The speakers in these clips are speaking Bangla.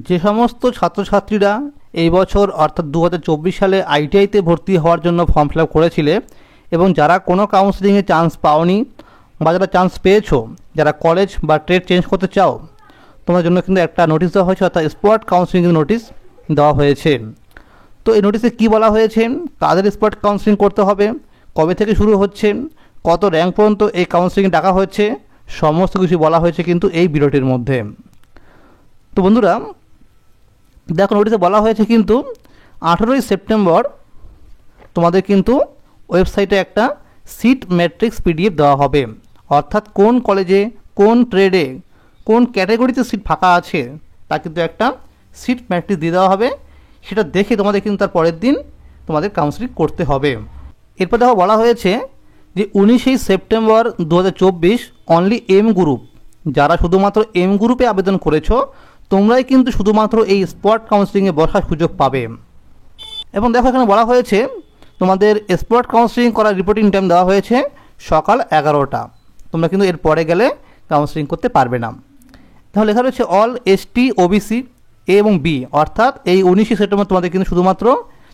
যে সমস্ত ছাত্রছাত্রীরা এই বছর অর্থাৎ 2024 সালে আইটিআইতে ভর্তি হওয়ার জন্য ফর্ম ফিল আপ করেছিলে এবং যারা কোনো কাউন্সেলিংয়ে চান্স পাওনি বা যারা চান্স পেয়েছো, যারা কলেজ বা ট্রেড চেঞ্জ করতে চাও, তোমার জন্য কিন্তু একটা নোটিশ দেওয়া হয়েছে, অর্থাৎ স্পট কাউন্সেলিং নোটিশ দেওয়া হয়েছে। তো এই নোটিশে কী বলা হয়েছে, কাদের স্পট কাউন্সেলিং করতে হবে, কবে থেকে শুরু হচ্ছে, কত র্যাঙ্ক পর্যন্ত এই কাউন্সেলিং ডাকা হয়েছে, সমস্ত কিছু বলা হয়েছে কিন্তু এই ভিডিওটির মধ্যে। তো বন্ধুরা দেখো, নোটিশে বলা হয়েছে কিন্তু 18ই সেপ্টেম্বর তোমাদের কিন্তু ওয়েবসাইটে একটা সিট ম্যাট্রিক্স পিডিএফ দেওয়া হবে, অর্থাৎ কোন কলেজে, কোন ট্রেডে, কোন ক্যাটাগরিতে সিট ফাঁকা আছে তা কিন্তু একটা সিট ম্যাট্রিক্স দিয়ে দেওয়া হবে। সেটা দেখে তোমাদের কিন্তু তার পরের দিন তোমাদের কাউন্সেলিং করতে হবে। এরপর দেখো বলা হয়েছে যে 19 সেপ্টেম্বর 2024 অনলি এম গ্রুপ, যারা শুধুমাত্র এম গ্রুপে আবেদন করেছো তোমরাই কিন্তু শুধুমাত্র এই স্পট কাউন্সেলিংয়ে বসার সুযোগ পাবে। এবং দেখো এখানে বলা হয়েছে তোমাদের স্পট কাউন্সেলিং করার রিপোর্টিং টাইম দেওয়া হয়েছে সকাল 11টা। তোমরা কিন্তু এর পরে গেলে কাউন্সেলিং করতে পারবে না। তাহলে লেখা রয়েছে অল এসটি ওবিসি এ এবং বি, অর্থাৎ এই 19 সেপ্টেম্বর তোমাদের কিন্তু শুধুমাত্র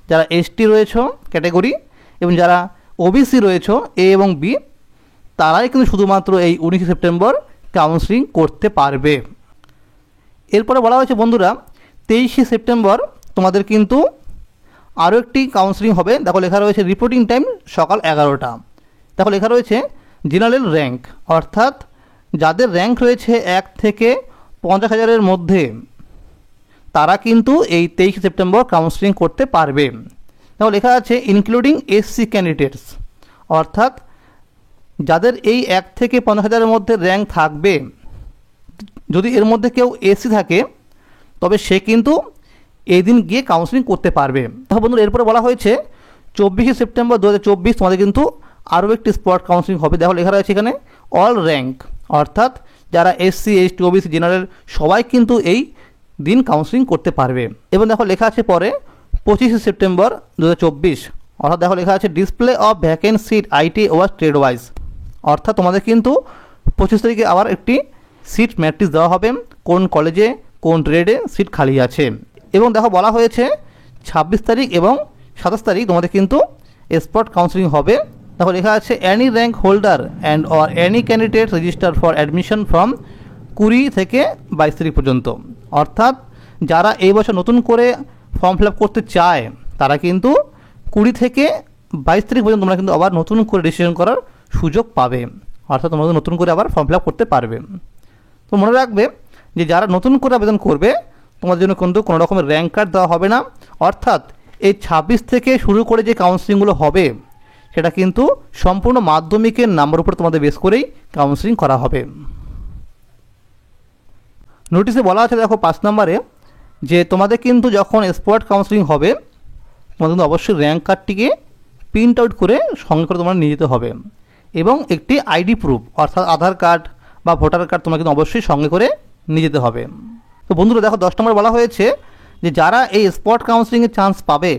যারা এসটি রয়েছে ক্যাটাগরি এবং যারা ওবিসি রয়েছে এ এবং বি, তারাই কিন্তু শুধুমাত্র এই 19 সেপ্টেম্বর কাউন্সেলিং করতে পারবে। এরপরে বলা হয়েছে বন্ধুরা 23 সেপ্টেম্বর তোমাদের কিন্তু আরও একটি কাউন্সেলিং হবে। দেখো লেখা রয়েছে রিপোর্টিং টাইম সকাল 11টা। দেখো লেখা রয়েছে জেনারেল র্যাঙ্ক, অর্থাৎ যাদের র্যাঙ্ক রয়েছে 1 থেকে 50,000-এর মধ্যে তারা কিন্তু এই 23 সেপ্টেম্বর কাউন্সেলিং করতে পারবে। দেখো লেখা আছে ইনক্লুডিং এসসি ক্যান্ডিডেটস, অর্থাৎ যাদের এই 1 থেকে 50,000-এর মধ্যে র্যাঙ্ক থাকবে, যদি এর মধ্যে কেউ এসসি থাকে তবে সে কিন্তু এই দিন গিয়ে কাউন্সেলিং করতে পারবে। দেখো বন্ধুরা এরপরে বলা হয়েছে 24 সেপ্টেম্বর 2024 তোমাদের কিন্তু আরও একটি স্পট কাউন্সেলিং হবে। দেখো লেখা রয়েছে এখানে অল র্যাঙ্ক, অর্থাৎ যারা এসসি এসটি ওবিসি জেনারেল সবাই কিন্তু এই দিন কাউন্সেলিং করতে পারবে। এবং দেখো লেখা আছে পরে 25 সেপ্টেম্বর 2024, অর্থাৎ দেখো লেখা আছে display of vacant seat IT was trade wise, অর্থাৎ তোমাদের কিন্তু 25 তারিখে আবার একটি সিট ম্যাট্রিক্স দেওয়া হবে কোন কলেজে কোন ট্রেডে সিট খালি আছে। এবং দেখো বলা হয়েছে 26 তারিখ এবং 27 তারিখ তোমাদের কিন্তু স্পট কাউন্সেলিং হবে। দেখো লেখা আছে any rank holder and or any candidate register for admission from 20 থেকে 22 তারিখ পর্যন্ত, অর্থাৎ যারা এই বছর নতুন করে ফর্ম ফিল আপ করতে চায় তারা কিন্তু 20 থেকে 22 তারিখ পর্যন্ত তোমরা কিন্তু আবার নতুন করে রেজিস্ট্রেশন করার সুযোগ পাবে, অর্থাৎ তোমরা নতুন করে আবার ফর্ম ফিল আপ করতে পারবে। তো মনে রাখবে যে যারা নতুন করে আবেদন করবে তোমাদের জন্য কিন্তু কোনো রকমের র্যাঙ্ক কার্ড দেওয়া হবে না, অর্থাৎ এই 26 থেকে শুরু করে যে কাউন্সেলিংগুলো হবে সেটা কিন্তু সম্পূর্ণ মাধ্যমিকের নাম্বার উপর তোমাদের বেস করেই কাউন্সেলিং করা হবে। নোটিশে বলা আছে দেখো 5 নম্বরে যে তোমাদের কিন্তু যখন স্পট কাউন্সেলিং হবে তোমাদের কিন্তু অবশ্যই র্যাঙ্ক কার্ডটিকে প্রিন্ট আউট করে সঙ্গে করে তোমরা নিয়ে যেতে হবে এবং একটি আইডি প্রুফ অর্থাৎ আধার কার্ড বা ভোটার কার্ড তোমরা কিন্তু অবশ্যই সঙ্গে করে নিয়ে যেতে হবে। তো বন্ধুরা দেখো 10 নম্বর বলা হয়েছে যে যারা এই স্পট কাউন্সেলিংয়ে চান্স পাবে,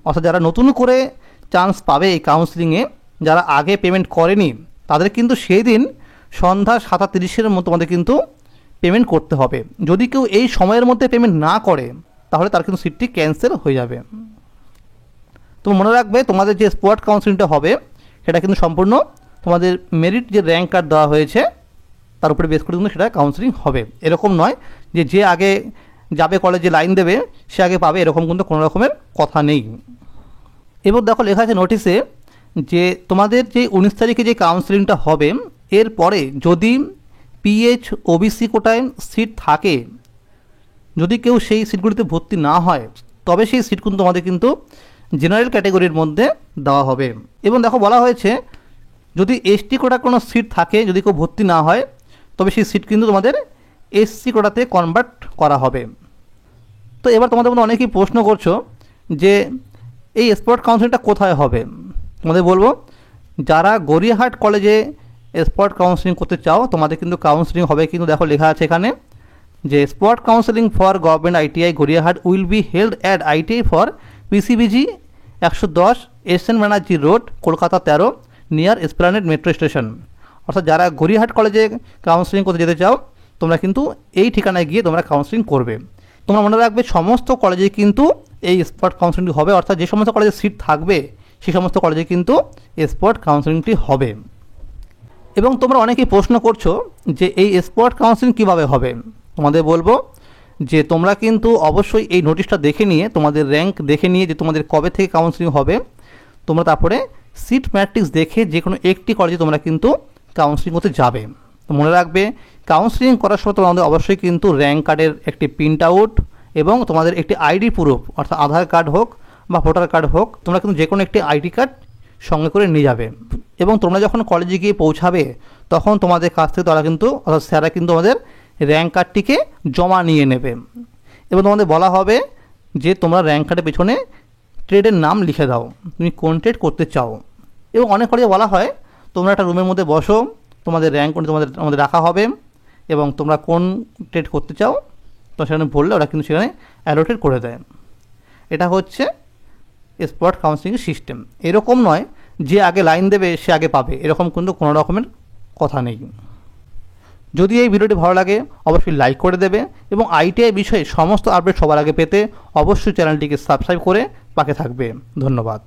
অর্থাৎ যারা নতুন করে চান্স পাবে এই কাউন্সেলিংয়ে, যারা আগে পেমেন্ট করেনি তাদের কিন্তু সেই দিন সন্ধ্যা 7:30-এর মধ্যে তোমাদের কিন্তু পেমেন্ট করতে হবে। যদি কেউ এই সময়ের মধ্যে পেমেন্ট না করে তাহলে তার কিন্তু সিটটি ক্যান্সেল হয়ে যাবে। তো মনে রাখবে তোমাদের যে স্পট কাউন্সেলিংটা হবে সেটা কিন্তু সম্পূর্ণ তোমাদের মেরিট যে র্যাঙ্ক কার্ড দেওয়া হয়েছে তার উপরে বেস করে কিন্তু সেটা কাউন্সেলিং হবে। এরকম নয় যে যে আগে যাবে কলেজে লাইন দেবে সে আগে পাবে, এরকম কিন্তু কোনো রকমের কথা নেই। এবার দেখো লেখা আছে নোটিশে যে তোমাদের যে 19 তারিখে যে কাউন্সেলিংটা হবে এরপরে যদি পিএইচ ওবিসি কোটায় সিট থাকে, যদি কেউ সেই সিটগুলিতে ভর্তি না হয় তবে সেই সিট কিন্তু তোমাদের কিন্তু জেনারেল ক্যাটাগরির মধ্যে দেওয়া হবে। এবং দেখো বলা হয়েছে যদি এসটি কোটা কোনো সিট থাকে, যদি কেউ ভর্তি না হয় তবে সেই সিট কিন্তু তোমাদের এসসি কোটাতে কনভার্ট করা হবে। তো এবার তোমাদের মধ্যে অনেকেই প্রশ্ন করছো যে এই স্পট কাউন্সেলিংটা কোথায় হবে। তোমাদের বলবো যারা গড়িয়াহাট কলেজে স্পট কাউন্সেলিং করতে চাও তোমাদের কিন্তু কাউন্সেলিং হবে, কিন্তু দেখো লেখা আছে এখানে যে spot counselling for government ITI Gariahat will be held at ITI for PCBG 110 SN Banerjee road Kolkata 13 near Esplanade metro station. অর্থাৎ যারা গড়িয়াহাট কলেজে কাউন্সেলিং করতে যেতে চাও তোমরা কিন্তু এই ঠিকানায় গিয়ে তোমরা কাউন্সেলিং করবে। তোমরা মনে রাখবে সমস্ত কলেজে কিন্তু এই স্পট কাউন্সেলিংটি হবে, অর্থাৎ যে সমস্ত কলেজে সিট থাকবে সেই সমস্ত কলেজে কিন্তু স্পট কাউন্সেলিংটি হবে। এবং তোমরা অনেকেই প্রশ্ন করছো যে এই স্পট কাউন্সেলিং কীভাবে হবে। তোমাদের বলবো যে তোমরা কিন্তু অবশ্যই এই নোটিশটা দেখে নিয়ে, তোমাদের র্যাঙ্ক দেখে নিয়ে যে তোমাদের কবে থেকে কাউন্সেলিং হবে, তোমরা তারপরে সিট ম্যাট্রিক্স দেখে যে কোনো একটি কলেজে তোমরা কিন্তু কাউন্সেলিং করতে যাবে। তো মনে রাখবে কাউন্সেলিং করার সময় তোমাদের অবশ্যই কিন্তু র্যাঙ্ক কার্ডের একটি প্রিন্ট আউট এবং তোমাদের একটি আইডি প্রুফ, অর্থাৎ আধার কার্ড হোক বা ভোটার কার্ড হোক, তোমরা কিন্তু যে কোনো একটি আইডি কার্ড সঙ্গে করে নিয়ে যাবে। এবং তোমরা যখন কলেজে গিয়ে পৌঁছাবে তখন তোমাদের কাছ থেকে তারা কিন্তু, অর্থাৎ স্যারা কিন্তু তোমাদের র্যাঙ্ক কার্ডটিকে জমা নিয়ে নেবে এবং তোমাদের বলা হবে যে তোমরা র্যাঙ্ক কার্ডের পেছনে ট্রেডের নাম লিখে দাও, তুমি কোন ট্রেড করতে চাও। এবং অনেক কলেজে বলা হয় তোমরা একটা রুমের মধ্যে বসো, তোমাদের র্যাঙ্ক আমাদের রাখা হবে এবং তোমরা কোন ট্রেড করতে চাও তো সেখানে বললে ওরা কিন্তু সেখানে অ্যালোটেড করে দেয়। এটা হচ্ছে স্পট কাউন্সেলিংয়ের সিস্টেম। এরকম নয় যে আগে লাইন দেবে সে আগে পাবে, এরকম কিন্তু কোনো রকমের কথা নেই। যদি এই ভিডিওটি ভালো লাগে অবশ্যই লাইক করে দেবে এবং আইটিআই বিষয়ে সমস্ত আপডেট সবার আগে পেতে অবশ্যই চ্যানেলটিকে সাবস্ক্রাইব করে পাশে থাকবে। ধন্যবাদ।